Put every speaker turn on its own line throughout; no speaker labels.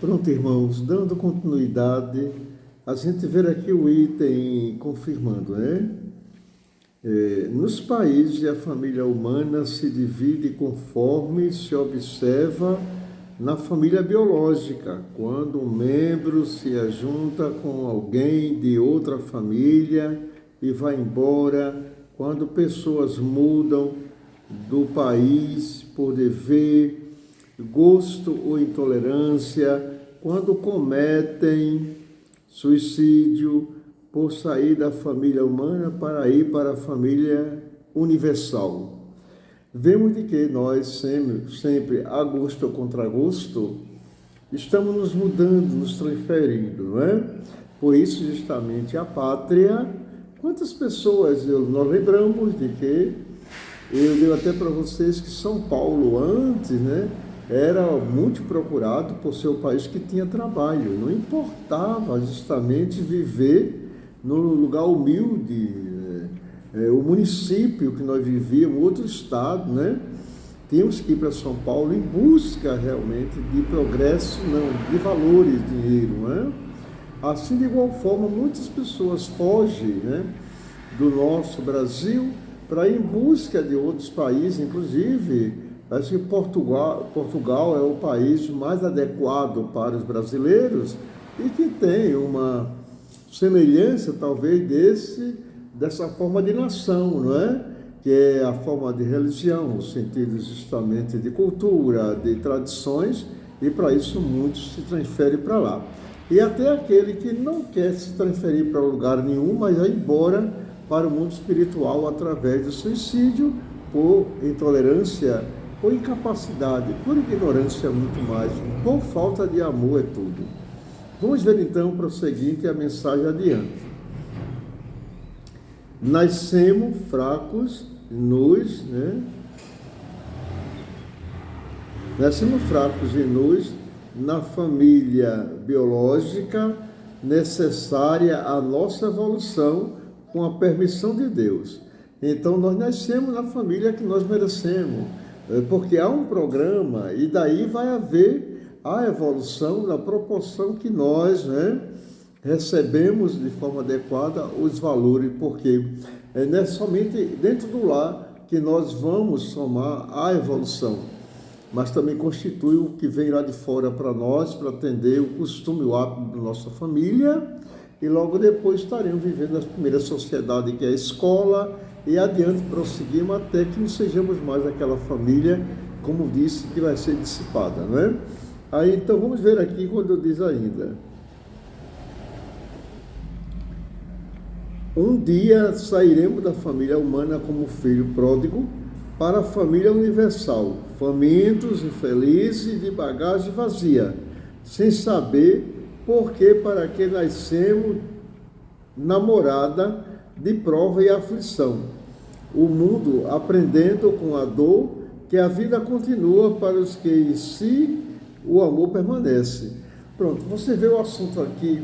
Pronto, irmãos, dando continuidade, a gente vê aqui o item confirmando, né? Nos países, a família humana se divide conforme se observa na família biológica, quando um membro se ajunta com alguém de outra família e vai embora, quando pessoas mudam do país por dever, gosto ou intolerância, quando cometem suicídio por sair da família humana para ir para a família universal. Vemos de que nós sempre a gosto ou contra gosto, estamos nos mudando, nos transferindo, não é? Por isso, justamente, a pátria, quantas pessoas nós lembramos de que, eu digo até para vocês que São Paulo antes, né, era muito procurado por ser o país que tinha trabalho, não importava justamente viver no lugar humilde, o município que nós vivíamos, outro estado, né? Tínhamos que ir para São Paulo em busca realmente de progresso, não, de valores, dinheiro, né? Assim, de igual forma, muitas pessoas fogem, né, do nosso Brasil para ir em busca de outros países, inclusive, acho que Portugal é o país mais adequado para os brasileiros e que tem uma semelhança, talvez, dessa forma de nação, não é? Que é a forma de religião, no sentido justamente de cultura, de tradições, e para isso muitos se transferem para lá. E até aquele que não quer se transferir para lugar nenhum, mas vai embora para o mundo espiritual através do suicídio, por intolerância, por incapacidade, por ignorância muito mais, por falta de amor é tudo. Vamos ver então para o seguinte, a mensagem adiante. Nascemos fracos, nascemos fracos e nus na família biológica necessária à nossa evolução com a permissão de Deus. Então nós nascemos na família que nós merecemos, porque há um programa e daí vai haver a evolução na proporção que nós, recebemos de forma adequada os valores, porque não é somente dentro do lar que nós vamos somar a evolução, mas também constitui o que vem lá de fora para nós, para atender o costume, o hábito da nossa família, e logo depois estaremos vivendo a primeira sociedade, que é a escola, e adiante prosseguimos até que não sejamos mais aquela família, como disse, que vai ser dissipada, não é? Aí, então, vamos ver aqui quando diz ainda. Um dia sairemos da família humana como filho pródigo para a família universal, famintos, infelizes e de bagagem vazia, sem saber por que para que nascemos namorada de prova e aflição. O mundo aprendendo com a dor que a vida continua para os que em si o amor permanece. Pronto, você vê o assunto aqui.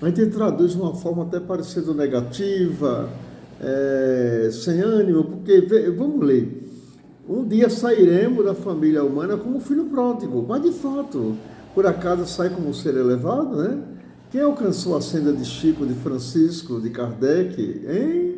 A gente traduz de uma forma até parecendo negativa, sem ânimo, porque, vamos ler, um dia sairemos da família humana como filho pródigo, mas de fato, por acaso sai como ser elevado, né? Quem alcançou a senda de Chico, de Francisco, de Kardec, hein?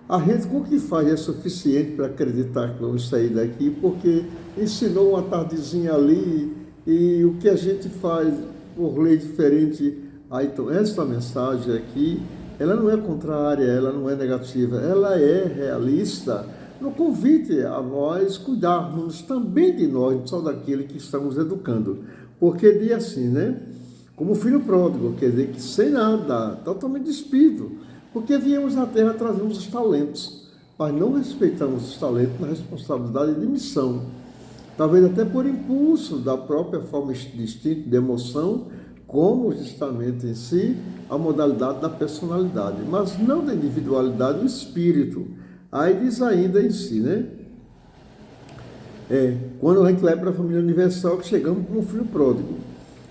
A gente com o que faz é suficiente para acreditar que vamos sair daqui, porque ensinou uma tardezinha ali, e o que a gente faz por lei diferente. Então, essa mensagem aqui, ela não é contrária, ela não é negativa, ela é realista no convite a nós cuidarmos também de nós, só daquele que estamos educando. Porque diz assim, né? Como filho pródigo, quer dizer que sem nada, totalmente despido, porque viemos à Terra, trazemos os talentos, mas não respeitamos os talentos na responsabilidade de missão. Talvez até por impulso da própria forma de instinto, de emoção, como justamente em si a modalidade da personalidade, mas não da individualidade do espírito. Aí diz ainda em si, né? Quando a gente vai para a família universal, que chegamos como filho pródigo.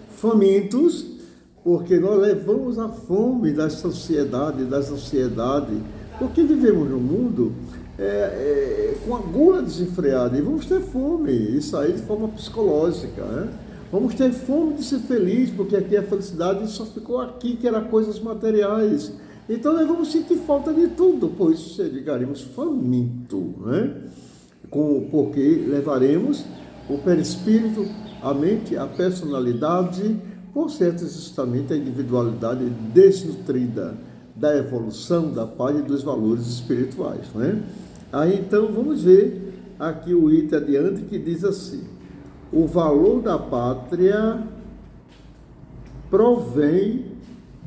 Famintos, porque nós levamos a fome da sociedade, porque vivemos no mundo com a gula desenfreada, e vamos ter fome, isso aí de forma psicológica, né? Vamos ter fome de ser feliz, porque aqui a felicidade só ficou aqui, que era coisas materiais. Então nós vamos sentir falta de tudo, pois chegaremos famintos, né? Porque levaremos o perispírito, a mente, a personalidade, por certo, justamente a individualidade desnutrida da evolução, da paz e dos valores espirituais, né? Aí então vamos ver aqui o item adiante que diz assim: o valor da pátria provém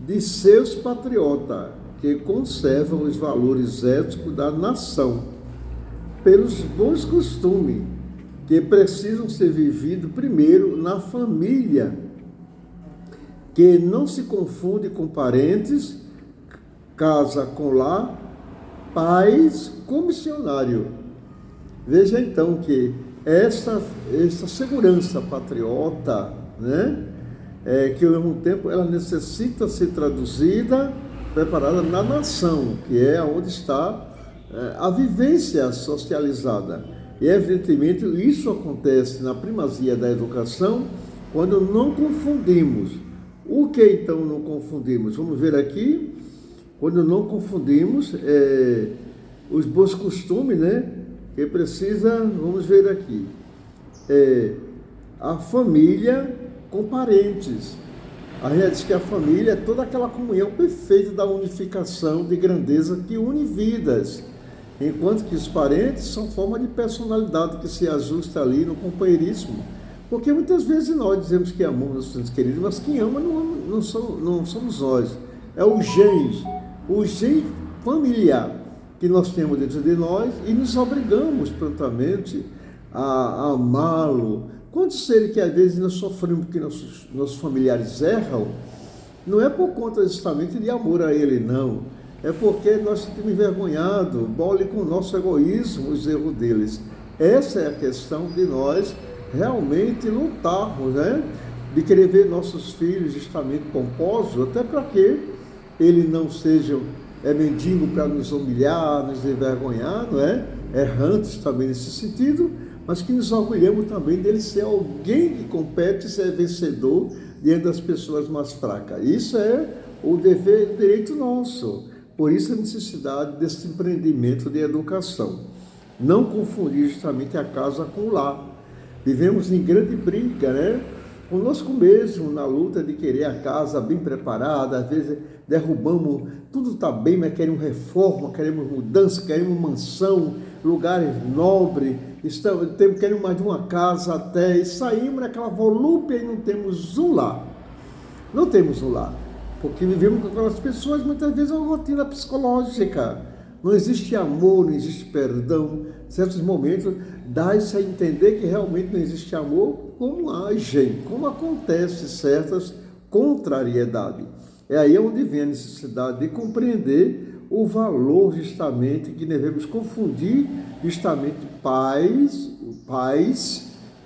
de seus patriotas, que conservam os valores éticos da nação, pelos bons costumes, que precisam ser vividos primeiro na família, que não se confunde com parentes, casa com lar, pais com missionário. Veja então que essa segurança patriota, né, que ao mesmo tempo ela necessita ser traduzida, preparada na nação, que é onde está a vivência socializada. E evidentemente isso acontece na primazia da educação, quando não confundimos. O que então não confundimos? Vamos ver aqui, quando não confundimos os bons costumes, né? Que precisa, vamos ver aqui, a família com parentes. A gente diz que a família é toda aquela comunhão perfeita da unificação de grandeza que une vidas, enquanto que os parentes são forma de personalidade que se ajusta ali no companheirismo. Porque muitas vezes nós dizemos que amamos nossos entes queridos, mas quem ama não somos nós, é o gen familiar que nós temos dentro de nós e nos obrigamos prontamente a amá-lo. Quantos seres que às vezes nós sofremos porque nossos familiares erram, não é por conta justamente de amor a ele, não. É porque nós sentimos envergonhado, bole com o nosso egoísmo os erros deles. Essa é a questão de nós realmente lutarmos, né? De querer ver nossos filhos justamente pomposos, até para que eles não sejam mendigo para nos humilhar, nos envergonhar, não é? Errantes também nesse sentido, mas que nos orgulhamos também dele ser alguém que compete e ser vencedor diante das pessoas mais fracas. Isso é o dever, o direito nosso. Por isso a necessidade desse empreendimento de educação. Não confundir justamente a casa com o lar. Vivemos em grande briga, né? Conosco mesmo, na luta de querer a casa bem preparada, às vezes derrubamos, tudo está bem, mas queremos reforma, queremos mudança, queremos mansão, lugares nobres, queremos mais de uma casa até, e saímos naquela volúpia e não temos um lar. Não temos um lar, porque vivemos com aquelas pessoas, muitas vezes é uma rotina psicológica. Não existe amor, não existe perdão. Em certos momentos, dá-se a entender que realmente não existe amor, como agem, como acontece certas contrariedades. É aí onde vem a necessidade de compreender o valor justamente que devemos confundir justamente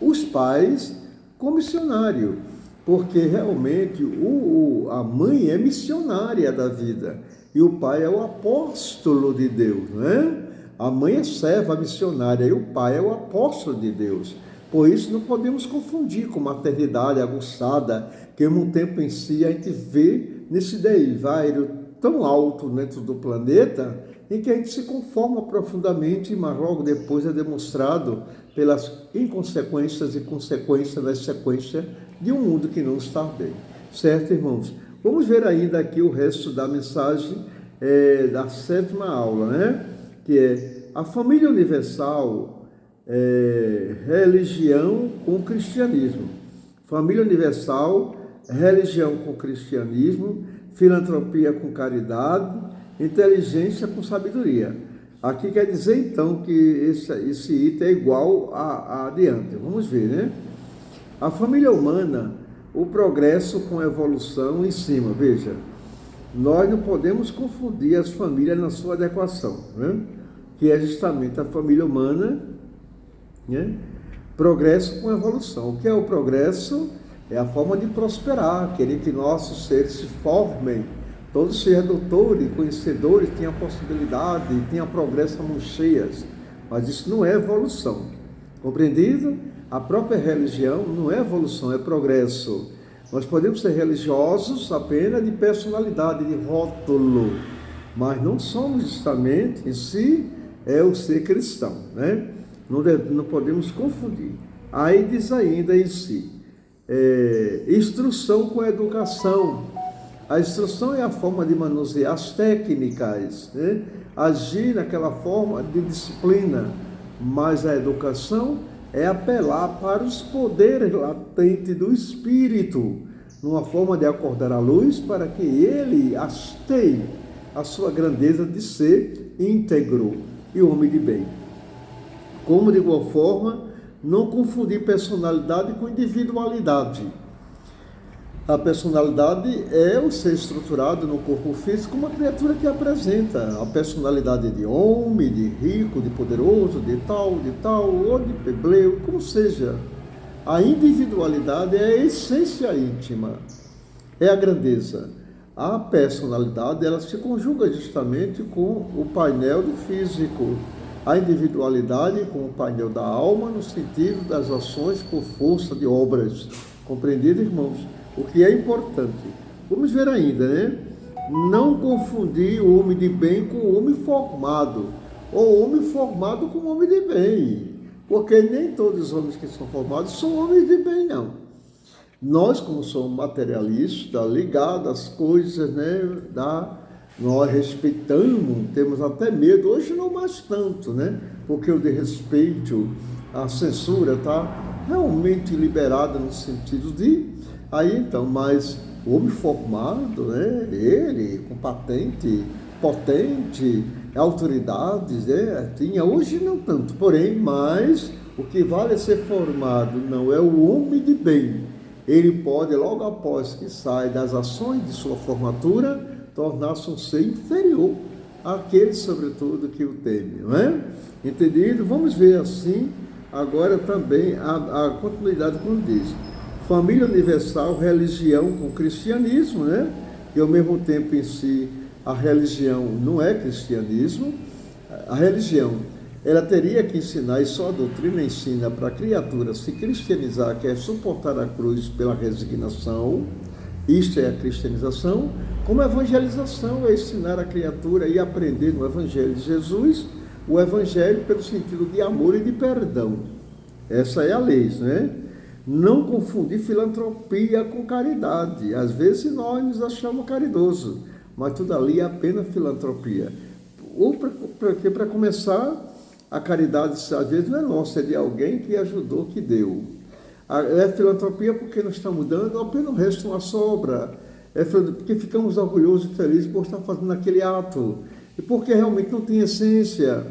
os pais com missionário. Porque realmente a mãe é missionária da vida e o pai é o apóstolo de Deus, não é? A mãe é serva missionária e o pai é o apóstolo de Deus. Por isso não podemos confundir com maternidade aguçada, que em um tempo em si a gente vê nesse derivairo tão alto dentro do planeta, em que a gente se conforma profundamente, mas logo depois é demonstrado pelas inconsequências e consequências da sequência de um mundo que não está bem. Certo, irmãos? Vamos ver ainda aqui o resto da mensagem da 7ª aula, né? Que é a família universal, religião com cristianismo. Família universal, religião com cristianismo, filantropia com caridade, inteligência com sabedoria. Aqui quer dizer então que esse item é igual a adiante. Vamos ver, né? A família humana, o progresso com a evolução em cima. Veja, nós não podemos confundir as famílias na sua adequação, né? Que é justamente a família humana, né? Progresso com evolução. O que é o progresso? É a forma de prosperar, querer que nossos seres se formem, todos sejam doutores, conhecedores, tenham possibilidade, tenham progresso a mãos cheias. Mas isso não é evolução. Compreendido? A própria religião não é evolução, é progresso. Nós podemos ser religiosos apenas de personalidade, de rótulo, mas não somos justamente em si o ser cristão, né? Não podemos confundir. Aí diz ainda em si, instrução com educação. A instrução é a forma de manusear as técnicas, né? Agir naquela forma de disciplina, mas a educação é apelar para os poderes latentes do Espírito, numa forma de acordar a luz para que ele hasteie a sua grandeza de ser íntegro e homem de bem. Como de igual forma, não confundir personalidade com individualidade. A personalidade é o ser estruturado no corpo físico, uma criatura que apresenta a personalidade de homem, de rico, de poderoso, de tal, ou de plebeu, como seja. A individualidade é a essência íntima, é a grandeza. A personalidade, ela se conjuga justamente com o painel do físico. A individualidade com o painel da alma, no sentido das ações por força de obras. Compreendido, irmãos? O que é importante. Vamos ver ainda, né? Não confundir o homem de bem com o homem formado, ou o homem formado com o homem de bem, porque nem todos os homens que são formados são homens de bem, não. Nós, como somos materialistas, ligados às coisas, né? Nós respeitamos, temos até medo, hoje não mais tanto, né? Porque o desrespeito, a censura está realmente liberada no sentido de... Aí então, mas o homem formado, né, ele com patente, potente, autoridades, né, tinha, hoje não tanto, porém, mas o que vale é ser formado, não é o homem de bem. Ele pode, logo após que sai das ações de sua formatura, tornar-se um ser inferior àquele, sobretudo, que o teme, não é? Entendido? Vamos ver assim, agora também a continuidade quando diz... Família universal, religião com cristianismo, né? E ao mesmo tempo em si, a religião não é cristianismo. A religião, ela teria que ensinar, e só a doutrina ensina para a criatura se cristianizar, que é suportar a cruz pela resignação. Isto é a cristianização. Como a evangelização é ensinar a criatura e aprender no evangelho de Jesus, o evangelho pelo sentido de amor e de perdão. Essa é a lei, né? Não confundir filantropia com caridade. Às vezes nós nos achamos caridosos, mas tudo ali é apenas filantropia. Porque para começar, a caridade às vezes não é nossa, é de alguém que ajudou, que deu. É filantropia porque nós estamos dando, apenas o resto uma sobra. É porque ficamos orgulhosos e felizes por estar fazendo aquele ato. E porque realmente não tem essência.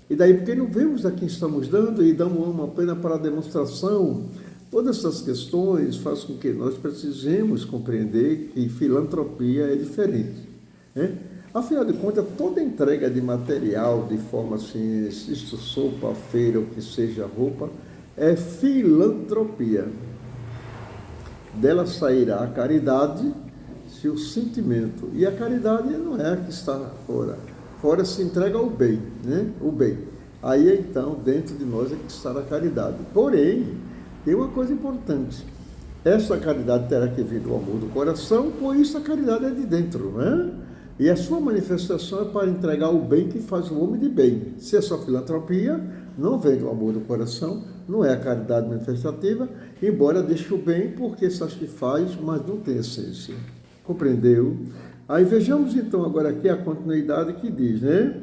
E daí porque não vemos a quem estamos dando e damos uma apenas para a demonstração. Todas essas questões fazem com que nós precisemos compreender que filantropia é diferente, né? Afinal de contas, toda entrega de material, de forma assim, isto sopa, feira, o que seja roupa, é filantropia. Dela sairá a caridade, se o sentimento. E a caridade não é a que está fora. Fora se entrega o bem, né? O bem. Aí então, dentro de nós é que está a caridade. Porém, tem uma coisa importante, essa caridade terá que vir do amor do coração, pois isso a caridade é de dentro, né? E a sua manifestação é para entregar o bem que faz o homem de bem. Se é só filantropia, não vem do amor do coração, não é a caridade manifestativa, embora deixe o bem porque satisfaz, mas não tem essência. Compreendeu? Aí vejamos então agora aqui a continuidade que diz, né?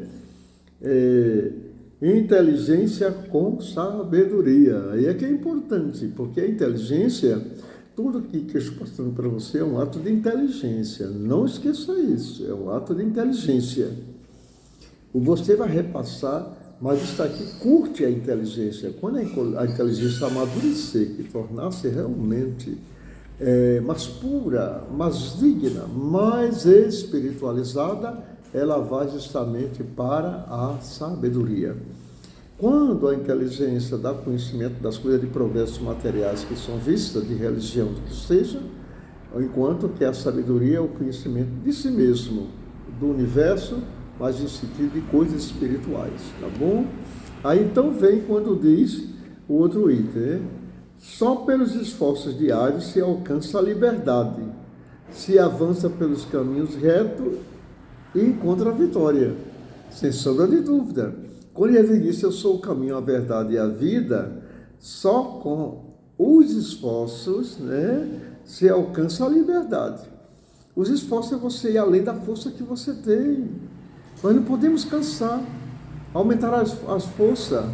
Inteligência com sabedoria. Aí é que é importante, porque a inteligência, tudo que eu estou passando para você é um ato de inteligência. Não esqueça isso, é um ato de inteligência. Você vai repassar, mas está aqui, curte a inteligência. Quando a inteligência amadurecer, que tornar-se realmente mais pura, mais digna, mais espiritualizada, ela vai justamente para a sabedoria. Quando a inteligência dá conhecimento das coisas de progressos materiais que são vistas, de religião, do que seja, enquanto que a sabedoria é o conhecimento de si mesmo, do universo, mas em sentido de coisas espirituais, tá bom? Aí então vem quando diz o outro item, né? Só pelos esforços diários se alcança a liberdade, se avança pelos caminhos retos e encontra a vitória, sem sombra de dúvida. Quando ele disse, eu sou o caminho, a verdade e a vida, só com os esforços, se alcança a liberdade. Os esforços é você ir além da força que você tem. Nós não podemos cansar, aumentar as forças.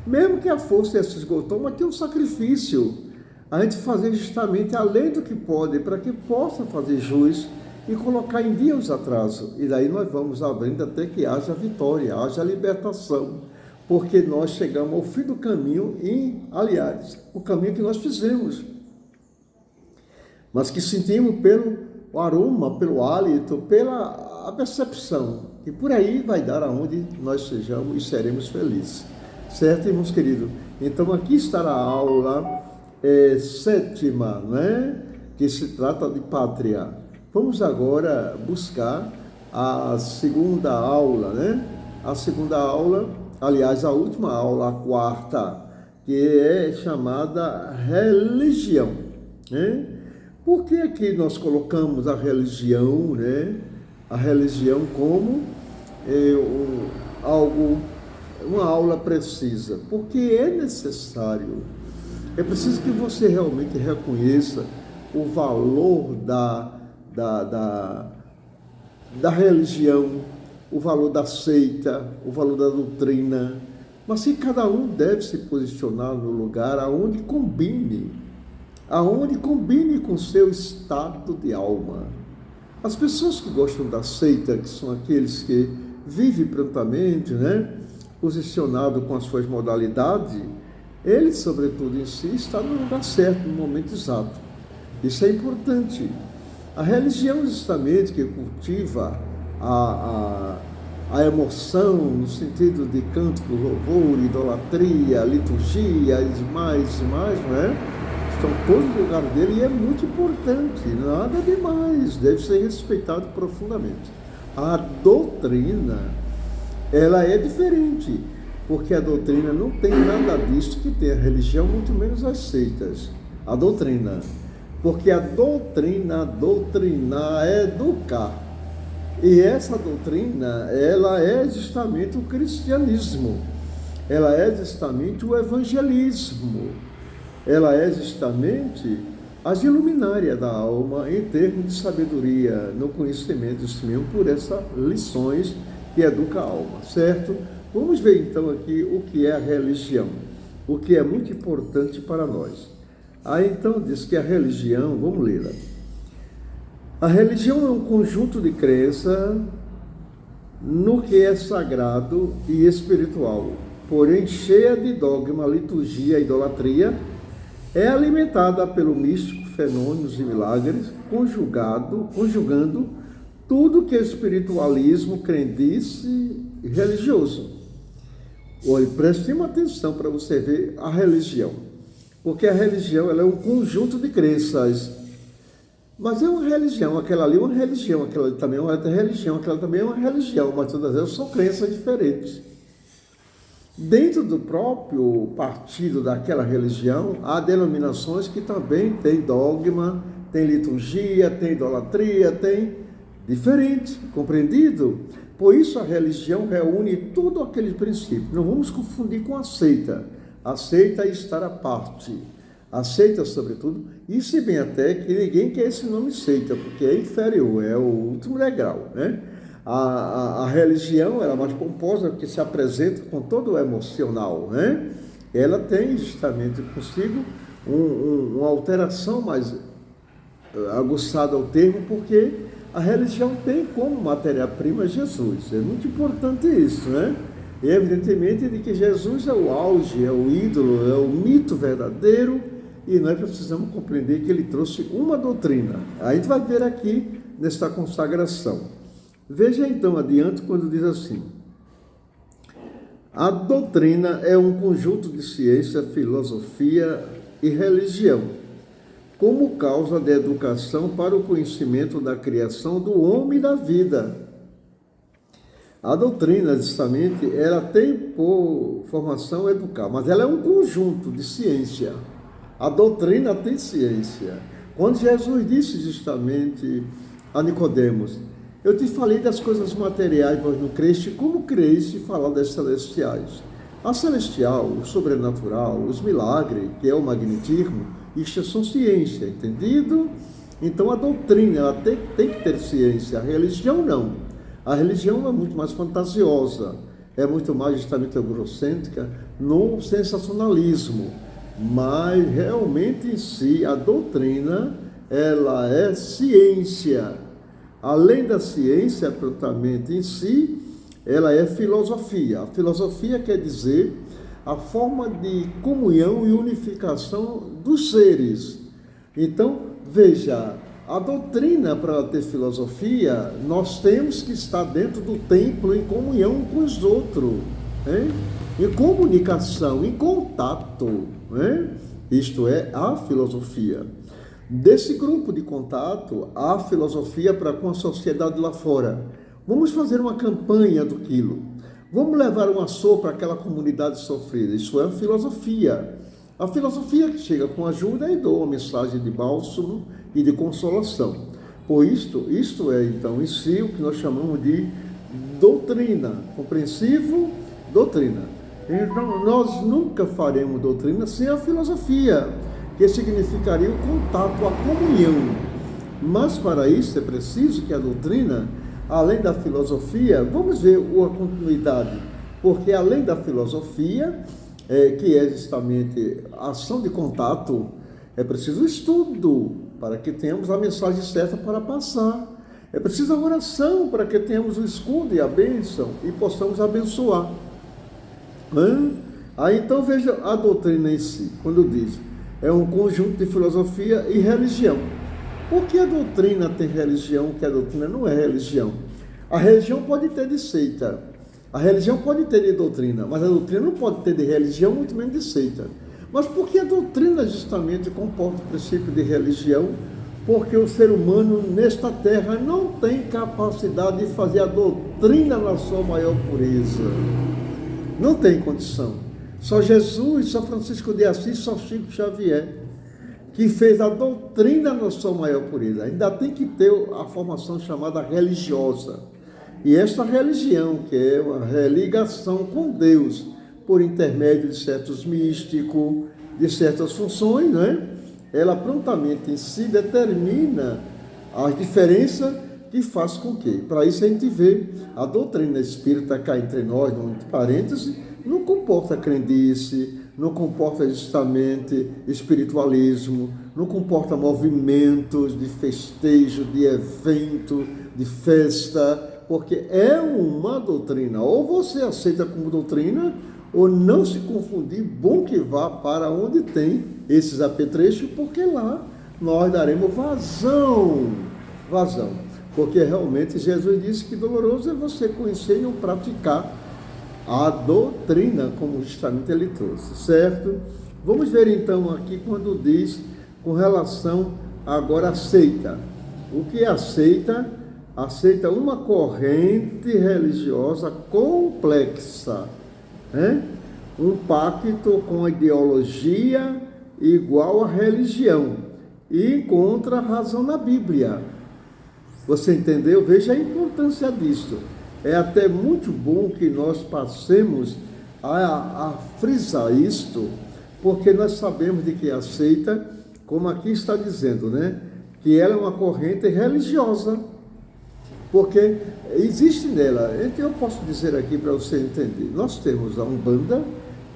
Mesmo que a força se esgotou, mas tem um sacrifício. A gente fazer justamente além do que pode, para que possa fazer jus e colocar em dia os atrasos. E daí nós vamos abrindo até que haja vitória, haja libertação. Porque nós chegamos ao fim do caminho e, aliás, o caminho que nós fizemos. Mas que sentimos pelo aroma, pelo hálito, pela percepção. E por aí vai dar aonde nós sejamos e seremos felizes. Certo, irmãos queridos? Então aqui está a aula 7ª, que se trata de pátria. Vamos agora buscar a segunda aula, A segunda aula, aliás, a última aula, a 4ª, que é chamada religião, Por que aqui nós colocamos a religião, A religião como uma aula precisa? Porque é necessário, é preciso que você realmente reconheça o valor da religião, o valor da seita, o valor da doutrina, mas que cada um deve se posicionar no lugar aonde combine com o seu estado de alma. As pessoas que gostam da seita, que são aqueles que vivem prontamente, posicionado com as suas modalidades, ele, sobretudo em si, está no lugar certo, no momento exato. Isso é importante. A religião, justamente, que cultiva a emoção, no sentido de cântico, louvor, idolatria, liturgia, e mais, estão todos no lugar dele e é muito importante, nada demais, deve ser respeitado profundamente. A doutrina, ela é diferente, porque a doutrina não tem nada disso que tem a religião, muito menos as seitas. A doutrina, porque a doutrina, doutrinar é educar. E essa doutrina, ela é justamente o cristianismo, ela é justamente o evangelismo, ela é justamente as iluminárias da alma em termos de sabedoria, no conhecimento mesmo, por essas lições que educa a alma, certo? Vamos ver então aqui o que é a religião, o que é muito importante para nós. Aí então diz que a religião, vamos ler. A religião é um conjunto de crença no que é sagrado e espiritual, porém cheia de dogma, liturgia e idolatria, é alimentada pelo místico, fenômenos e milagres, conjugando tudo que é espiritualismo, crendice e religioso. Olha, preste atenção para você ver a religião, porque a religião ela é um conjunto de crenças, mas é uma religião, aquela ali é uma religião, aquela ali também é uma outra religião, aquela também é uma religião, mas todas elas são crenças diferentes. Dentro do próprio partido daquela religião, há denominações que também têm dogma, tem liturgia, tem idolatria, tem diferente, compreendido? Por isso a religião reúne tudo aquele princípio. Não vamos confundir com a seita. A seita é estar à parte. A seita, sobretudo, e se bem até que ninguém quer esse nome seita, porque é inferior, é o último degrau, A religião ela é mais pomposa, porque se apresenta com todo o emocional, Ela tem justamente consigo uma alteração mais aguçada ao termo, porque a religião tem como matéria-prima Jesus. É muito importante isso, E evidentemente de que Jesus é o auge, é o ídolo, é o mito verdadeiro, e nós precisamos compreender que ele trouxe uma doutrina. A gente vai ver aqui nesta consagração. Veja então adiante quando diz assim: a doutrina é um conjunto de ciência, filosofia e religião, como causa de educação para o conhecimento da criação do homem e da vida. A doutrina, justamente, ela tem por formação educar, mas ela é um conjunto de ciência. A doutrina tem ciência. Quando Jesus disse justamente a Nicodemos, eu te falei das coisas materiais, vós não creste, como creste falar das celestiais? A celestial, o sobrenatural, os milagres, que é o magnetismo, isso são ciência, entendido? Então a doutrina, ela tem que ter ciência, a religião não. A religião é muito mais fantasiosa, é muito mais justamente eurocêntrica, no sensacionalismo. Mas realmente em si, a doutrina, ela é ciência. Além da ciência, propriamente em si, ela é filosofia. A filosofia quer dizer a forma de comunhão e unificação dos seres. Então, veja, a doutrina, para ter filosofia, nós temos que estar dentro do templo em comunhão com os outros, hein? Em comunicação, em contato, né? Isto é a filosofia. Desse grupo de contato, a filosofia para com a sociedade lá fora. Vamos fazer uma campanha do quilo. Vamos levar uma sopa para aquela comunidade sofrida. Isso é a filosofia. A filosofia que chega com ajuda e dá uma mensagem de bálsamo e de consolação. Por isto é, então, em si, o que nós chamamos de doutrina. Compreensivo? Doutrina. Então, nós nunca faremos doutrina sem a filosofia, que significaria o contato, a comunhão. Mas para isso é preciso que a doutrina, além da filosofia, vamos ver a continuidade, porque além da filosofia, que é justamente a ação de contato, é preciso estudo para que tenhamos a mensagem certa para passar. É preciso a oração para que tenhamos o escudo e a bênção e possamos abençoar. Aí então veja a doutrina em si, quando diz, é um conjunto de filosofia e religião. Por que a doutrina tem religião, que a doutrina não é religião? A religião pode ter de seita, a religião pode ter de doutrina, mas a doutrina não pode ter de religião, muito menos de seita. Mas por que a doutrina justamente comporta o princípio de religião? Porque o ser humano nesta terra não tem capacidade de fazer a doutrina na sua maior pureza. Não tem condição. Só Jesus, só Francisco de Assis, só Chico Xavier, que fez a doutrina na sua maior pureza. Ainda tem que ter a formação chamada religiosa. E esta religião, que é uma religação com Deus, por intermédio de certos místicos, de certas funções, né? Ela prontamente em si determina as diferenças que faz com que, para isso a gente vê a doutrina espírita cá entre nós, entre parênteses, não comporta crendice, não comporta justamente espiritualismo, não comporta movimentos de festejo, de evento, de festa, porque é uma doutrina. Ou você aceita como doutrina, ou não se confundir, bom que vá para onde tem esses apetrechos, porque lá nós daremos vazão. Porque realmente Jesus disse que doloroso é você conhecer e não praticar a doutrina, como justamente ele trouxe, certo? Vamos ver então aqui quando diz com relação agora à seita. O que é a seita? Aceita uma corrente religiosa complexa, né? Um pacto com a ideologia igual à religião e encontra razão na Bíblia. Você entendeu? Veja a importância disso. É até muito bom que nós passemos a frisar isto, porque nós sabemos de que a seita, como aqui está dizendo, né? Que ela é uma corrente religiosa, porque existe nela, então eu posso dizer aqui para você entender, nós temos a Umbanda,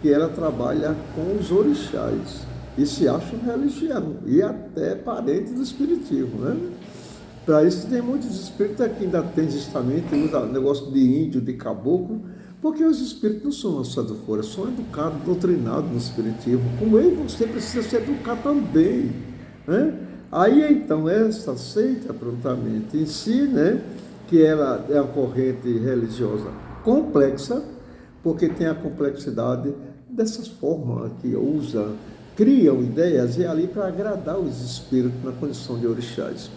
que ela trabalha com os orixás, e se acha religião, e até parente do espiritismo, né? Para isso tem muitos espíritos que ainda tem justamente o negócio de índio, de caboclo, porque os espíritos não são lançados fora, são educados, doutrinados no espiritismo, como eu e você precisa se educar também, né? Aí então essa seita prontamente em si, né, que ela é uma corrente religiosa complexa, porque tem a complexidade dessas formas que criam ideias e ali para agradar os espíritos na condição de orixás.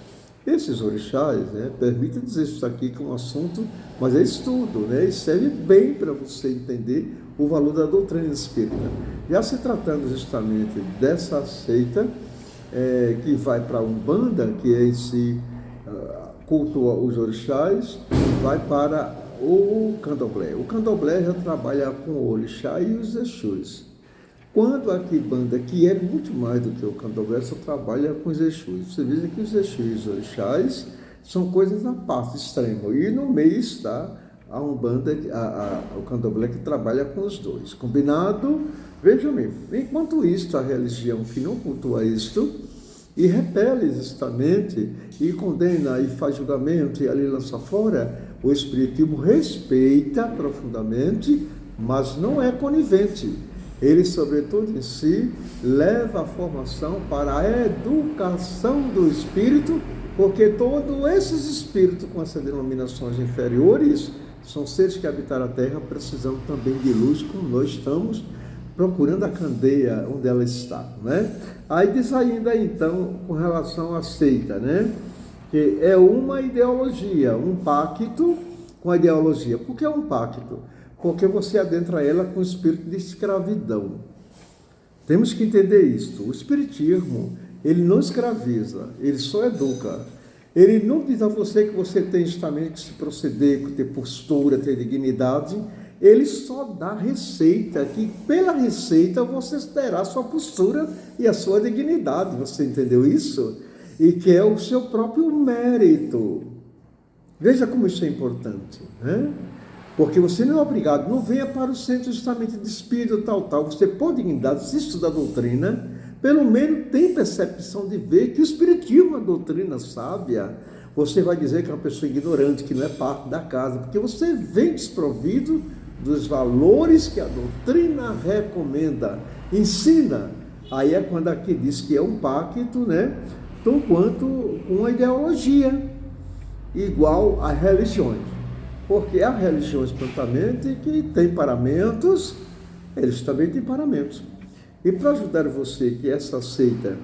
Esses orixás, né, permita dizer isso aqui que é um assunto, mas é estudo, né, e serve bem para você entender o valor da doutrina espírita. Já se tratando justamente dessa seita, que vai para a Umbanda, que é em si cultua os orixás, vai para o candomblé. O candomblé já trabalha com o orixá e os exus. Quando a quimbanda, que é muito mais do que o candomblé, só trabalha com os exus. Você veja que os exus e os orixás são coisas à parte, extrema. E no meio está a Umbanda, o candomblé que trabalha com os dois. Combinado? Veja bem, enquanto isto, a religião que não cultua isto, e repele justamente, e condena, e faz julgamento, e ali lança fora, o espiritismo respeita profundamente, mas não é conivente. Ele, sobretudo em si, leva a formação para a educação do espírito, porque todos esses espíritos com essas denominações inferiores são seres que habitaram a Terra precisando também de luz, como nós estamos procurando a candeia onde ela está, né? Aí diz ainda, então, com relação à seita, né? Que é uma ideologia, um pacto com a ideologia. Por que é um pacto? Porque você adentra ela com o espírito de escravidão. Temos que entender isto. O espiritismo, ele não escraviza, ele só educa. Ele não diz a você que você tem justamente que se proceder, ter postura, ter dignidade. Ele só dá receita, que pela receita você terá a sua postura e a sua dignidade. Você entendeu isso? E que é o seu próprio mérito. Veja como isso é importante, né? Porque você não é obrigado, não venha para o centro justamente de espírito tal. Você pode dignidade, se estuda a doutrina, pelo menos tem percepção de ver que o espiritismo é uma doutrina sábia. Você vai dizer que é uma pessoa ignorante, que não é parte da casa, porque você vem desprovido dos valores que a doutrina recomenda, ensina. Aí é quando aqui diz que é um pacto, né? Tão quanto uma ideologia igual às religiões. Porque há religiões, prontamente, que têm paramentos, eles também têm paramentos. E para ajudar você que essa seita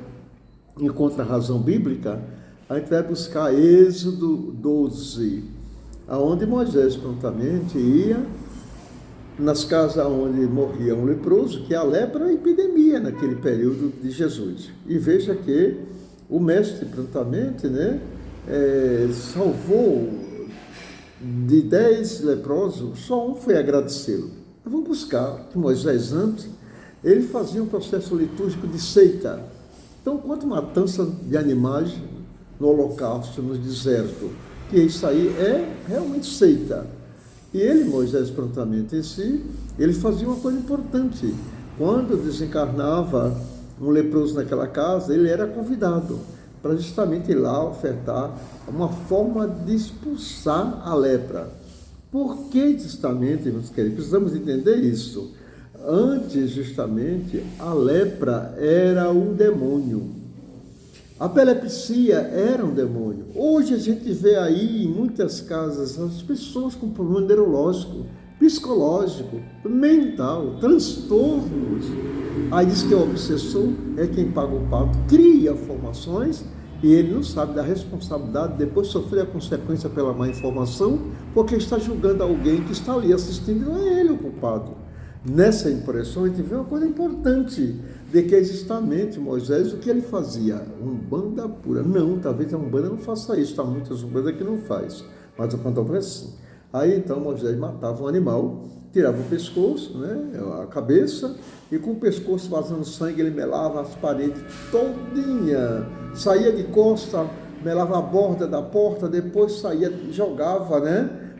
encontra a razão bíblica, a gente vai buscar Êxodo 12, aonde Moisés prontamente ia nas casas onde morria um leproso, que a lepra era uma epidemia naquele período de Jesus. E veja que o mestre prontamente, né, salvou de 10 leprosos, só um foi agradecê-lo. Mas vamos buscar que Moisés antes, ele fazia um processo litúrgico de seita. Então, quanto matança de animais no holocausto, no deserto, que isso aí é realmente seita. E ele, Moisés, prontamente em si, ele fazia uma coisa importante. Quando desencarnava um leproso naquela casa, ele era convidado para justamente ir lá ofertar uma forma de expulsar a lepra. Por que justamente, meus queridos, precisamos entender isso? Antes, justamente, a lepra era um demônio. A epilepsia era um demônio. Hoje a gente vê aí em muitas casas as pessoas com problema neurológico, psicológico, mental, transtornos. Aí diz que o obsessor é quem paga o pato, cria formações e ele não sabe da responsabilidade, depois sofrer a consequência pela má informação, porque está julgando alguém que está ali assistindo, não é ele o culpado. Nessa impressão a gente vê uma coisa importante, de que justamente Moisés, o que ele fazia? Umbanda pura. Não, talvez a Umbanda não faça isso, há muitas Umbandas que não faz, mas o candomblé é sim. Aí então Moisés matava um animal, tirava o pescoço, né, a cabeça, e com o pescoço vazando sangue, ele melava as paredes todinha, saía de costa, melava a borda da porta, depois saía, jogava, né,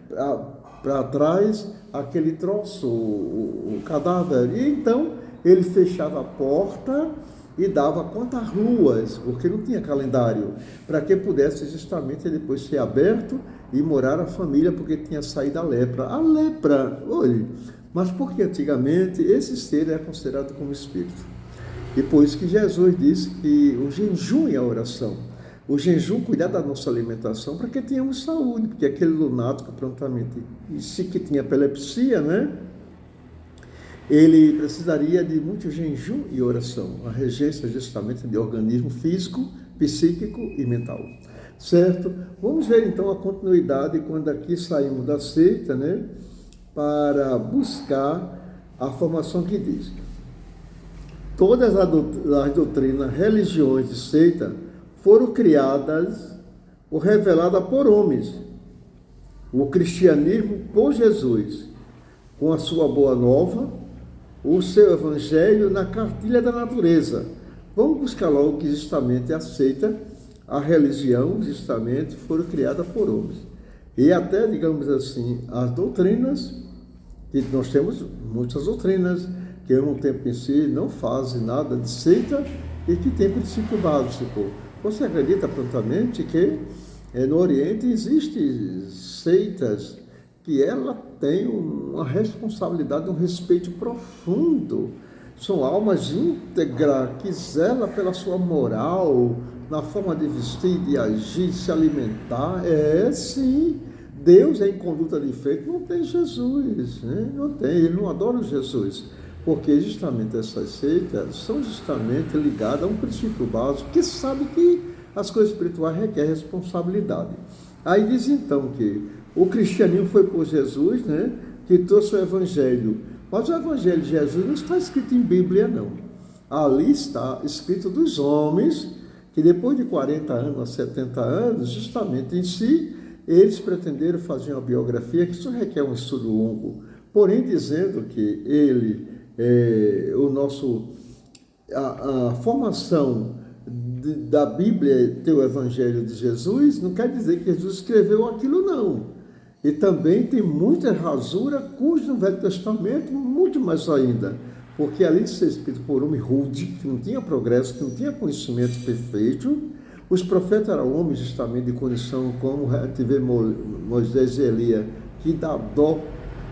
para trás aquele troço, o cadáver, e então ele fechava a porta e dava quantas luas, porque não tinha calendário, para que pudesse justamente depois ser aberto e morar a família, porque tinha saído a lepra. A lepra, olhe, mas porque antigamente esse ser era considerado como espírito. E por isso que Jesus disse que o jejum e a oração, o jejum, cuidar da nossa alimentação para que tenhamos saúde, porque aquele lunático prontamente, se que tinha epilepsia, né? Ele precisaria de muito jejum e oração, a regência justamente de organismo físico, psíquico e mental. Certo? Vamos ver então a continuidade quando aqui saímos da seita, né? Para buscar a formação que diz. Todas as doutrinas, religiões de seita foram criadas ou reveladas por homens. O cristianismo por Jesus, com a sua boa nova, o seu evangelho na cartilha da natureza. Vamos buscar logo que justamente a seita, a religião, justamente, foram criadas por homens. E até, digamos assim, as doutrinas, que nós temos muitas doutrinas, que ao mesmo tempo em si não fazem nada de seita e que tem princípio básico. Você acredita prontamente que no Oriente existem seitas que ela tem uma responsabilidade, um respeito profundo. São almas íntegras que zelam pela sua moral, na forma de vestir, de agir, de se alimentar. Sim, Deus é em conduta de feito, não tem Jesus, né? Não tem, ele não adora Jesus. Porque justamente essas seitas são justamente ligadas a um princípio básico, que sabe que as coisas espirituais requerem responsabilidade. Aí diz então que o cristianismo foi por Jesus, né, que trouxe o evangelho. Mas o evangelho de Jesus não está escrito em Bíblia, não. Ali está escrito dos homens que depois de 40 anos a 70 anos, justamente em si, eles pretenderam fazer uma biografia, que isso requer um estudo longo. Porém, dizendo que ele... a formação da Bíblia ter o Evangelho de Jesus não quer dizer que Jesus escreveu aquilo, não. E também tem muita rasura, cujo no Velho Testamento, muito mais ainda, porque além de ser escrito por homem rude, que não tinha progresso, que não tinha conhecimento perfeito, os profetas eram homens justamente de condição, como tive Moisés e Elias, que dá dó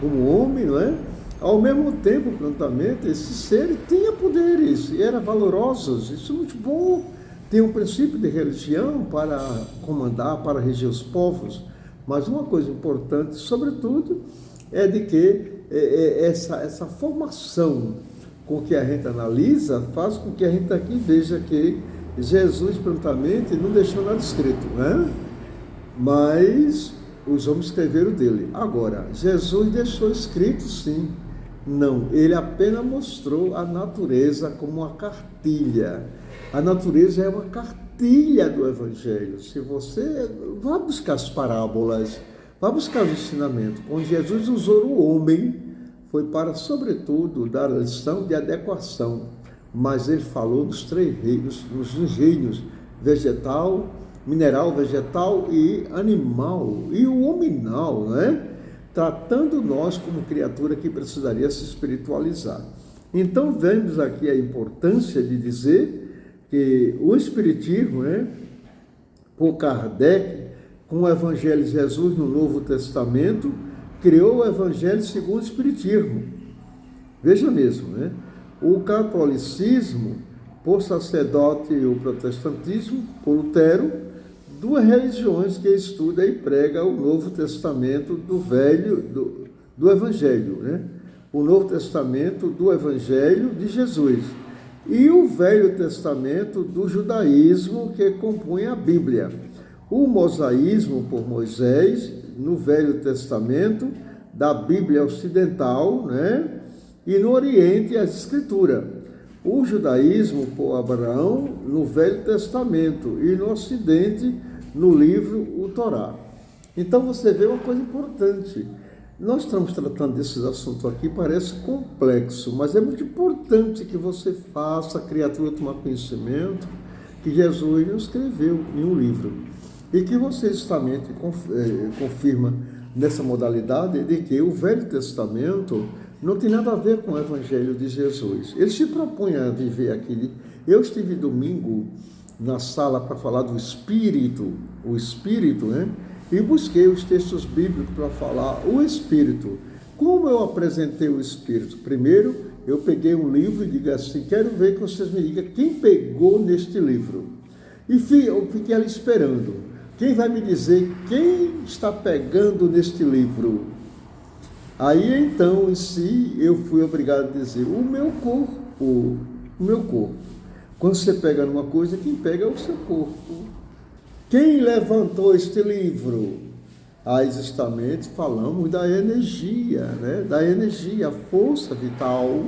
como homem, não é? Ao mesmo tempo, prontamente, esses seres tinham poderes e eram valorosos. Isso é muito bom. Tem um princípio de religião para comandar, para reger os povos. Mas uma coisa importante, sobretudo, é de que essa formação com que a gente analisa faz com que a gente aqui veja que Jesus, prontamente, não deixou nada escrito, né? Mas os homens escreveram dele. Agora, Jesus deixou escrito, sim. Não, ele apenas mostrou a natureza como uma cartilha. A natureza é uma cartilha do Evangelho. Se você vá buscar as parábolas, vá buscar os ensinamentos, onde Jesus usou o homem, foi para, sobretudo, dar a lição de adequação. Mas ele falou dos três reinos, nos reinos vegetal, mineral, vegetal e animal, e o hominal, né? Tratando nós como criatura que precisaria se espiritualizar. Então, vemos aqui a importância de dizer que o Espiritismo, né, por Kardec, com o Evangelho de Jesus no Novo Testamento, criou o Evangelho segundo o Espiritismo. Veja mesmo, né? O catolicismo, por sacerdote, e o protestantismo, por Lutero, duas religiões que estuda e prega o Novo Testamento do Evangelho, né? O Novo Testamento do Evangelho de Jesus e o Velho Testamento do judaísmo que compõe a Bíblia. O mosaísmo por Moisés, no Velho Testamento, da Bíblia Ocidental, né? E no Oriente as Escrituras. O judaísmo por Abraão, no Velho Testamento, e no Ocidente, no livro o Torá. Então você vê uma coisa importante. Nós estamos tratando desses assuntos aqui, parece complexo, mas é muito importante que você faça a criatura tomar conhecimento que Jesus não escreveu em um livro. E que você justamente confirma nessa modalidade de que o Velho Testamento não tem nada a ver com o Evangelho de Jesus. Ele se propõe a viver aqui. Eu estive domingo na sala para falar do Espírito, o Espírito, né? E busquei os textos bíblicos para falar o Espírito. Como eu apresentei o Espírito? Primeiro, eu peguei um livro e digo assim, quero ver que vocês me digam quem pegou neste livro. E eu fiquei ali esperando. Quem vai me dizer quem está pegando neste livro? Aí, então, em si, eu fui obrigado a dizer, o meu corpo. Quando você pega numa coisa, quem pega é o seu corpo. Quem levantou este livro? Aí justamente falamos da energia, né? Da energia, a força vital,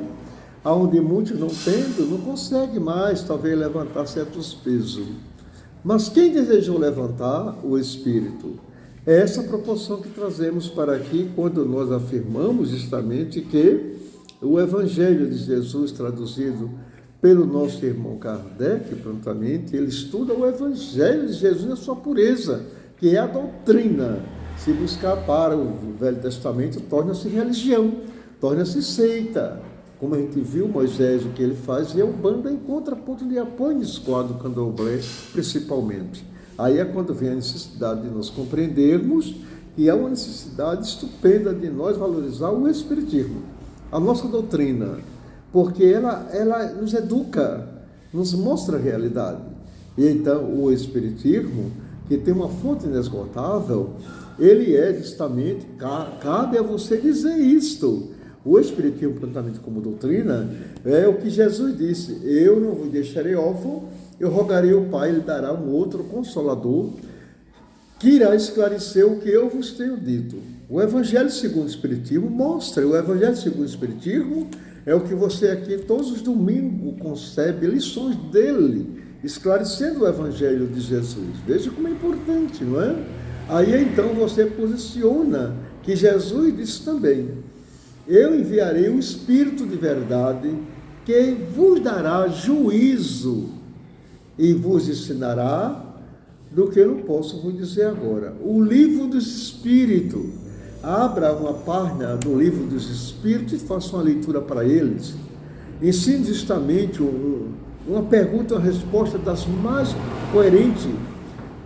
onde muitos não tendo, não conseguem mais talvez levantar certos pesos. Mas quem desejou levantar? O Espírito. É essa proporção que trazemos para aqui quando nós afirmamos justamente que o Evangelho de Jesus, traduzido pelo nosso irmão Kardec, prontamente, ele estuda o Evangelho de Jesus na sua pureza, que é a doutrina. Se buscar para o Velho Testamento, torna-se religião, torna-se seita. Como a gente viu Moisés, o que ele faz, e a Umbanda encontra ponto de apoio nesse quadro candomblé, principalmente. Aí é quando vem a necessidade de nós compreendermos que há uma necessidade estupenda de nós valorizar o Espiritismo, a nossa doutrina, porque ela nos educa, nos mostra a realidade. E então o Espiritismo, que tem uma fonte inesgotável, ele é justamente, cabe a você dizer isto. O Espiritismo, prontamente como doutrina, é o que Jesus disse: eu não vos deixarei órfão, eu rogarei ao Pai, ele dará um outro Consolador, que irá esclarecer o que eu vos tenho dito. O Evangelho segundo o Espiritismo mostra, o Evangelho segundo o Espiritismo é o que você aqui todos os domingos concebe lições dele, esclarecendo o Evangelho de Jesus. Veja como é importante, não é? Aí então você posiciona que Jesus disse também: eu enviarei o Espírito de verdade, que vos dará juízo e vos ensinará do que eu não posso vos dizer agora. O livro dos Espíritos. Abra uma página do livro dos Espíritos e faça uma leitura para eles. Ensine justamente uma pergunta, uma resposta das mais coerentes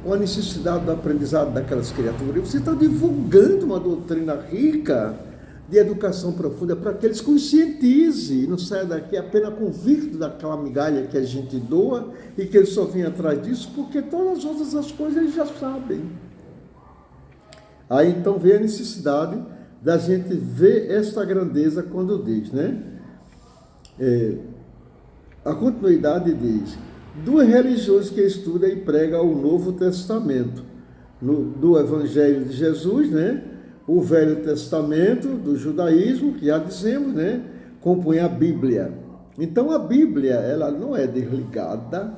com a necessidade do aprendizado daquelas criaturas. Você está divulgando uma doutrina rica de educação profunda para que eles conscientizem e não saiam daqui apenas convicto daquela migalha que a gente doa e que eles só vêm atrás disso, porque todas as outras coisas eles já sabem. Aí então vem a necessidade da gente ver esta grandeza quando diz, né? A continuidade diz: duas religiões que estudam e pregam o Novo Testamento, do Evangelho de Jesus, né? O Velho Testamento do judaísmo, que já dizemos, né? Compõe a Bíblia. Então a Bíblia, ela não é desligada,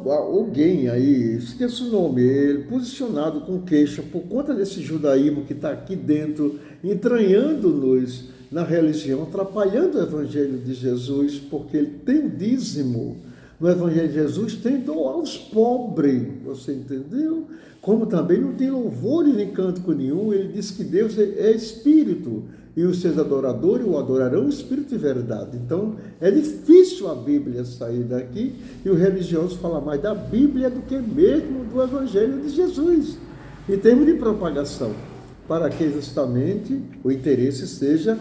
Alguém aí, esqueço o nome, ele posicionado com queixa por conta desse judaísmo que está aqui dentro, entranhando-nos na religião, atrapalhando o Evangelho de Jesus, porque ele tem o dízimo. No Evangelho de Jesus tem doar aos pobres, você entendeu? Como também não tem louvor e nem cântico nenhum, ele diz que Deus é Espírito, e os seus adoradores o adorarão em Espírito e verdade. Então, é difícil a Bíblia sair daqui, e os religiosos falam mais da Bíblia do que mesmo do Evangelho de Jesus, em termos de propagação, para que justamente o interesse seja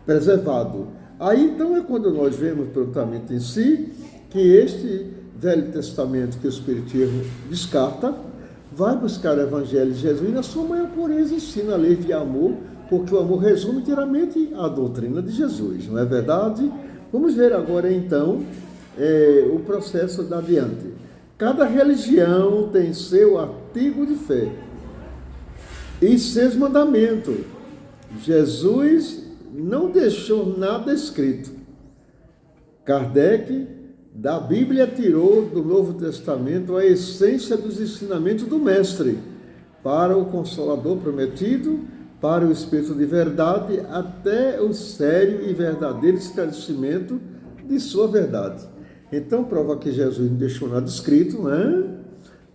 preservado. Aí, então, é quando nós vemos prontamente em si, que este Velho Testamento que o Espiritismo descarta, vai buscar o Evangelho de Jesus na sua maior pureza, ensina a lei de amor, porque o amor resume inteiramente a doutrina de Jesus, não é verdade? Vamos ver agora então o processo da adiante. Cada religião tem seu artigo de fé e seus mandamentos. Jesus não deixou nada escrito. Kardec, da Bíblia, tirou do Novo Testamento a essência dos ensinamentos do Mestre, para o Consolador prometido, para o Espírito de verdade, até o sério e verdadeiro esclarecimento de sua verdade. Então, prova que Jesus não deixou nada escrito, né?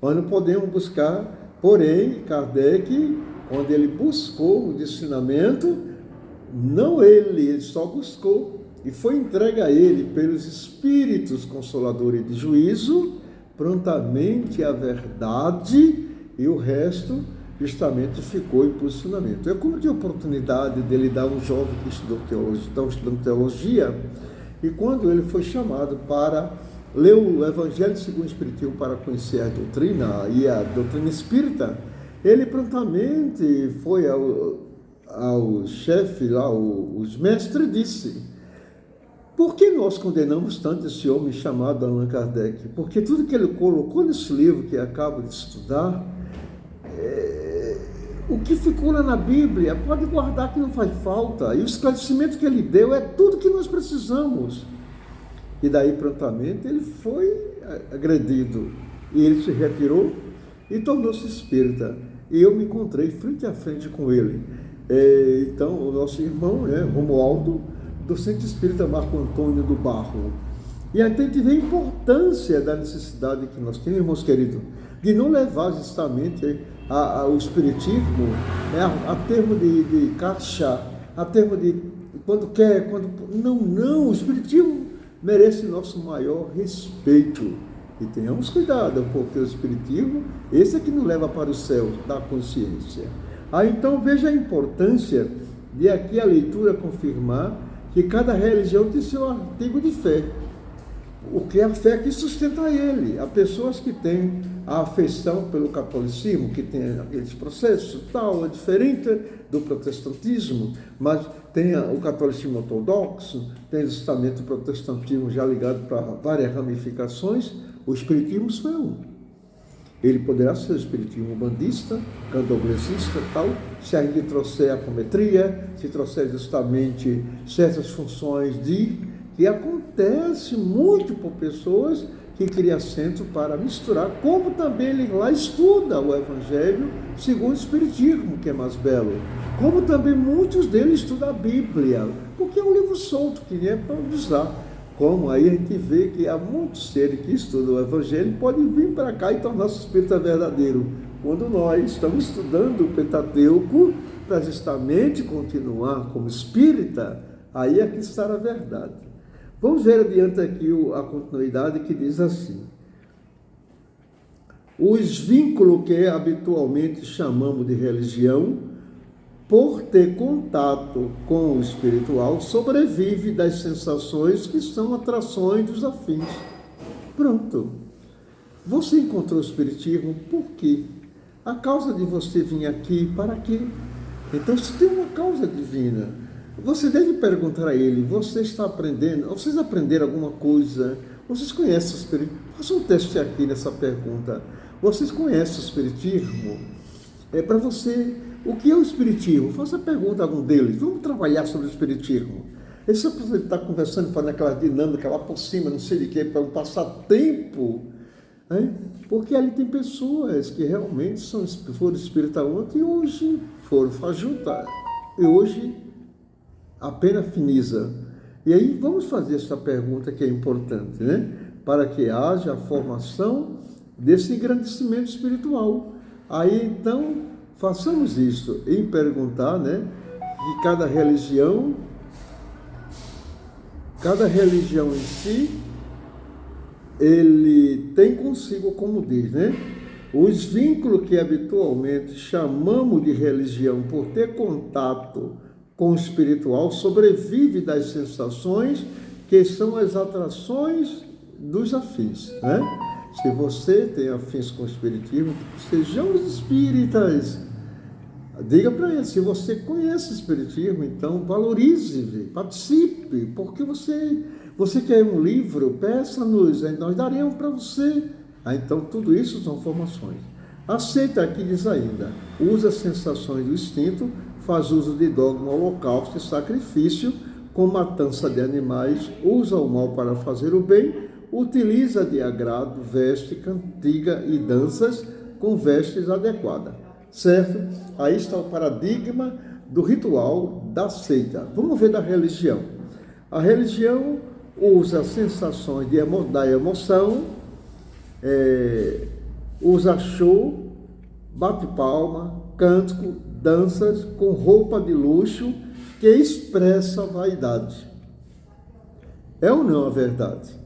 Nós não podemos buscar, porém, Kardec, quando ele buscou o ensinamento, não ele só buscou, e foi entregue a ele pelos Espíritos Consoladores de juízo, prontamente a verdade, e o resto justamente ficou em posicionamento. Eu, como tive a oportunidade dele dar um jovem que estudou teologia, estava estudando teologia, e quando ele foi chamado para ler o Evangelho segundo o Espiritismo para conhecer a doutrina e a doutrina espírita, ele prontamente foi ao chefe lá, os mestres, disse: Por que nós condenamos tanto esse homem chamado Allan Kardec? Porque tudo que ele colocou nesse livro que acabo de estudar, o que ficou lá na Bíblia, pode guardar que não faz falta. E o esclarecimento que ele deu é tudo que nós precisamos. E daí, prontamente, ele foi agredido. E ele se retirou e tornou-se espírita. E eu me encontrei frente a frente com ele. Então, o nosso irmão, Romualdo, do Centro Espírita Marco Antônio do Barro. E a gente vê a importância da necessidade que nós temos, irmãos queridos, de não levar justamente o espiritismo a termo de caixa, a termo de quando quer, quando... Não, o espiritismo merece nosso maior respeito. E tenhamos cuidado, porque o espiritismo, esse é que nos leva para o céu da consciência. Então veja a importância de aqui a leitura confirmar que cada religião tem seu artigo de fé. O que é a fé que sustenta ele. Há pessoas que têm a afeição pelo catolicismo, que tem aqueles processos, tal, é diferente do protestantismo, mas tem o catolicismo ortodoxo, tem justamente o protestantismo já ligado para várias ramificações. O espiritismo só é um. Ele poderá ser o espiritismo bandista, candomblessista, tal, se a gente trouxer a apometria, se trouxer justamente certas funções que acontece muito por pessoas que criam centro para misturar, como também ele lá estuda o Evangelho segundo o Espiritismo, que é mais belo, como também muitos deles estudam a Bíblia, porque é um livro solto, que é para usar. Como aí a gente vê que há muitos seres que estudam o Evangelho podem vir para cá e tornar-se espírita verdadeiro, quando nós estamos estudando o Pentateuco para justamente continuar como espírita, aí é que está a verdade. Vamos ver adiante aqui a continuidade que diz assim: os vínculos que habitualmente chamamos de religião, por ter contato com o espiritual, sobrevive das sensações que são atrações dos afins. Pronto. Você encontrou o espiritismo por quê? A causa de você vir aqui, para quê? Então, se tem uma causa divina, você deve perguntar a ele: você está aprendendo? Vocês aprenderam alguma coisa? Vocês conhecem o espiritismo? Faça um teste aqui nessa pergunta. Vocês conhecem o espiritismo? É para você. O que é o espiritismo? Faça a pergunta a algum deles. Vamos trabalhar sobre o espiritismo. E se você está conversando, fazendo aquela dinâmica lá por cima, não sei de quê, para um passatempo, porque ali tem pessoas que realmente foram espírita ontem e hoje foram fajuta. E hoje apenas finiza. E aí vamos fazer essa pergunta que é importante, para que haja a formação desse engrandecimento espiritual. Aí então façamos isso em perguntar, que cada religião em si, ele tem consigo, como diz, os vínculos que habitualmente chamamos de religião por ter contato com o espiritual, sobrevive das sensações que são as atrações dos afins, Se você tem afins com o espiritismo, sejamos espíritas. Diga para ele: se você conhece o espiritismo, então valorize, participe, porque você quer um livro, peça-nos, nós daremos para você. Então tudo isso são formações. Aceita aqui, diz ainda: usa as sensações do instinto, faz uso de dogma, holocausto e sacrifício, com matança de animais, usa o mal para fazer o bem, utiliza de agrado, veste, cantiga e danças com vestes adequadas. Certo? Aí está o paradigma do ritual da seita. Vamos ver da religião. A religião usa sensações da emoção, usa show, bate-palma, cântico, danças com roupa de luxo que expressa vaidade. É ou não a verdade?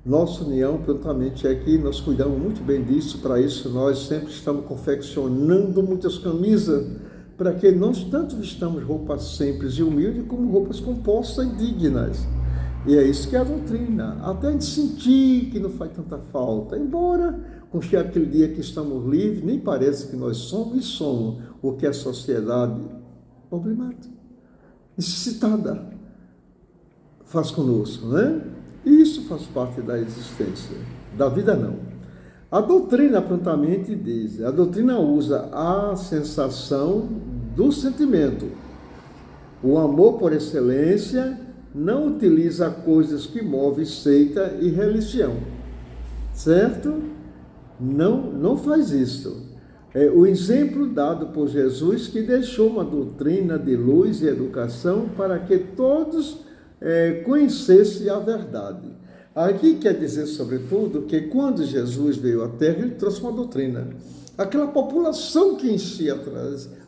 Nossa união, prontamente, é que nós cuidamos muito bem disso. Para isso, nós sempre estamos confeccionando muitas camisas, para que nós tanto vistamos roupas simples e humildes, como roupas compostas e dignas. E é isso que é a doutrina. Até a gente sentir que não faz tanta falta. Embora, com aquele dia que estamos livres, nem parece que nós somos, e somos o que é a sociedade problemática, necessitada. faz conosco, né? E isso faz parte da existência. Da vida, não. A doutrina prontamente diz, a doutrina usa a sensação do sentimento. O amor por excelência não utiliza coisas que movem seita e religião, certo? Não faz isso. É o exemplo dado por Jesus, que deixou uma doutrina de luz e educação para que todos conhecessem a verdade. Aqui quer dizer, sobretudo, que quando Jesus veio à Terra, ele trouxe uma doutrina. Aquela população que enchia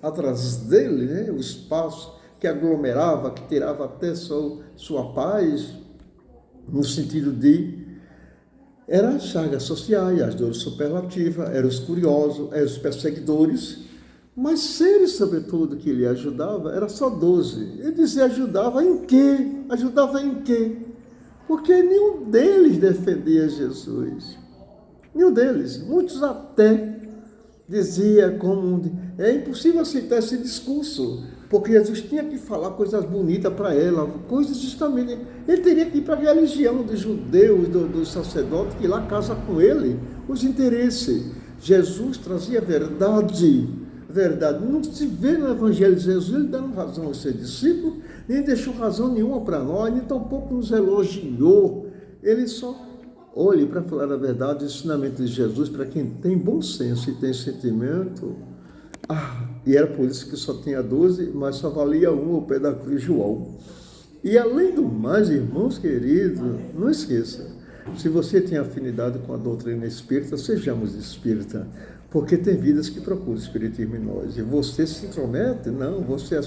atrás dele, né, o espaço, que aglomerava, que tirava até sua paz, no sentido de... eram as chagas sociais, as dores superlativas, eram os curiosos, eram os perseguidores, mas seres, sobretudo, que lhe ajudava, era só 12. Ele dizia, ajudava em quê? Ajudava em quê? Porque nenhum deles defendia Jesus. Nenhum deles. Muitos até diziam como... é impossível aceitar esse discurso, porque Jesus tinha que falar coisas bonitas para ela, coisas justamente... ele teria que ir para a religião dos judeus, dos sacerdotes, que lá casa com ele os interesses. Jesus trazia verdade. Não se vê no Evangelho de Jesus ele dando razão aos seus discípulos, nem deixou razão nenhuma para nós, nem tampouco nos elogiou. Ele só... olhe, para falar a verdade, o ensinamento de Jesus, para quem tem bom senso e tem sentimento... e era por isso que só tinha 12, mas só valia um ao pé da cruz, João. E além do mais, irmãos queridos, não esqueça, se você tem afinidade com a doutrina espírita, sejamos espírita, porque tem vidas que procuram o espiritismo em nós. E você se intromete? Não, você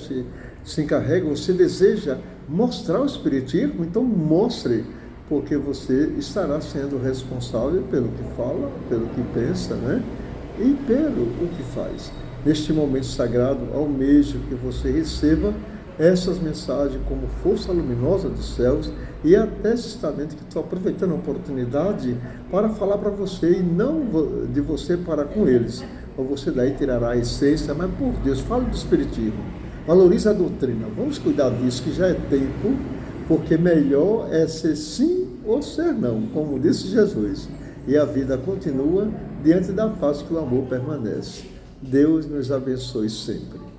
se encarrega, você deseja mostrar o espiritismo, então mostre, porque você estará sendo responsável pelo que fala, pelo que pensa, né? E pelo o que faz. Neste momento sagrado, almejo que você receba essas mensagens como força luminosa dos céus, e até justamente que estou aproveitando a oportunidade para falar para você, e não de você para com eles. Ou você daí tirará a essência, mas por Deus, fale do espiritismo, valorize a doutrina, vamos cuidar disso, que já é tempo, porque melhor é ser sim ou ser não, como disse Jesus, e a vida continua diante da paz que o amor permanece. Deus nos abençoe sempre.